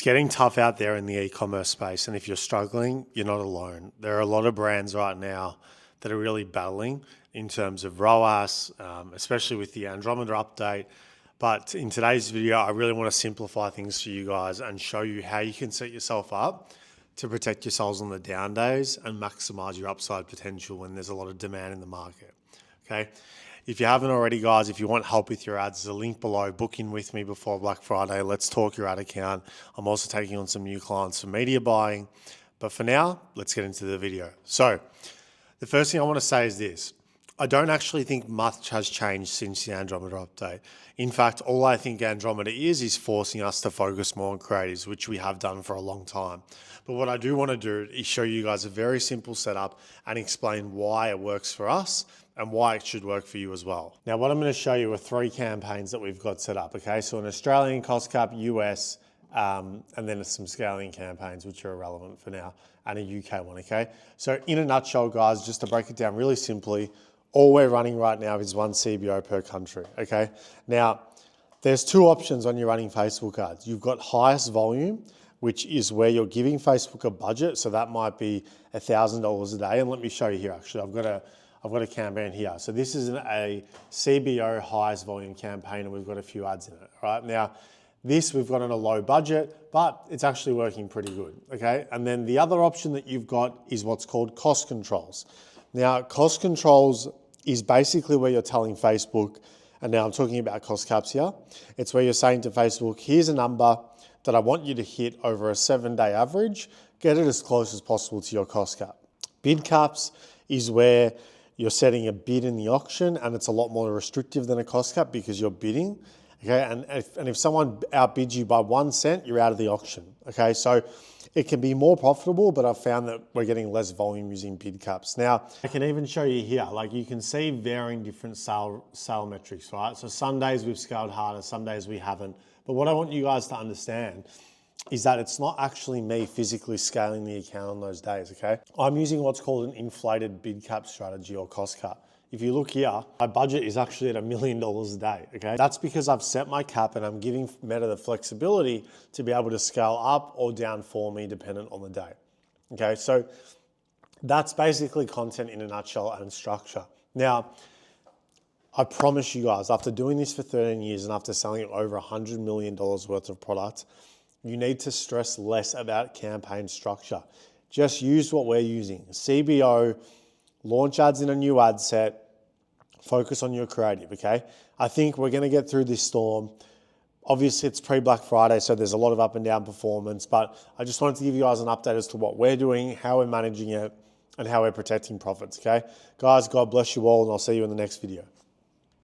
getting tough out there in the e-commerce space, and if you're struggling, you're not alone. There are a lot of brands right now that are really battling in terms of ROAS, especially with the Andromeda update. But in today's video, I really want to simplify things for you guys and show you how you can set yourself up to protect yourselves on the down days and maximize your upside potential when there's a lot of demand in the market. Okay. If you haven't already, guys, if you want help with your ads, there's a link below. Book in with me before Black Friday. Let's talk your ad account. I'm also taking on some new clients for media buying. But for now, let's get into the video. So the first thing I want to say is this. I don't actually think much has changed since the Andromeda update. In fact, all I think Andromeda is forcing us to focus more on creatives, which we have done for a long time. But what I do want to do is show you guys a very simple setup and explain why it works for us and why it should work for you as well. Now, what I'm going to show you are 3 campaigns that we've got set up, okay? So an Australian cost cap, US, and then some scaling campaigns, which are irrelevant for now, and a UK one, okay? So in a nutshell, guys, just to break it down really simply, all we're running right now is 1 CBO per country, okay? Now, there's 2 options on your running Facebook ads. You've got highest volume, which is where you're giving Facebook a budget. So that might be $1,000 a day. And let me show you here, actually. I've got a campaign here. So this is a CBO highest volume campaign, and we've got a few ads in it, right? Now, this we've got on a low budget, but it's actually working pretty good, okay? And then the other option that you've got is what's called cost controls. Now, cost controls is basically where you're telling Facebook, and now I'm talking about cost caps here, it's where you're saying to Facebook, here's a number that I want you to hit over a 7-day average, get it as close as possible to your cost cap. Bid caps is where you're setting a bid in the auction, and it's a lot more restrictive than a cost cap because you're bidding, okay? And if someone outbids you by 1 cent, you're out of the auction, okay? So it can be more profitable, but I've found that we're getting less volume using bid caps. Now, I can even show you here, like you can see varying different sale metrics, right? So some days we've scaled harder, some days we haven't. But what I want you guys to understand is that it's not actually me physically scaling the account on those days, okay? I'm using what's called an inflated bid cap strategy or cost cap. If you look here, my budget is actually at $1 million a day, okay? That's because I've set my cap and I'm giving Meta the flexibility to be able to scale up or down for me dependent on the day, okay? So that's basically content in a nutshell and structure. Now, I promise you guys, after doing this for 13 years and after selling over $100 million worth of product, you need to stress less about campaign structure. Just use what we're using. CBO, launch ads in a new ad set, focus on your creative, okay? I think we're gonna get through this storm. Obviously, it's pre-Black Friday, so there's a lot of up and down performance, but I just wanted to give you guys an update as to what we're doing, how we're managing it, and how we're protecting profits, okay? Guys, God bless you all, and I'll see you in the next video.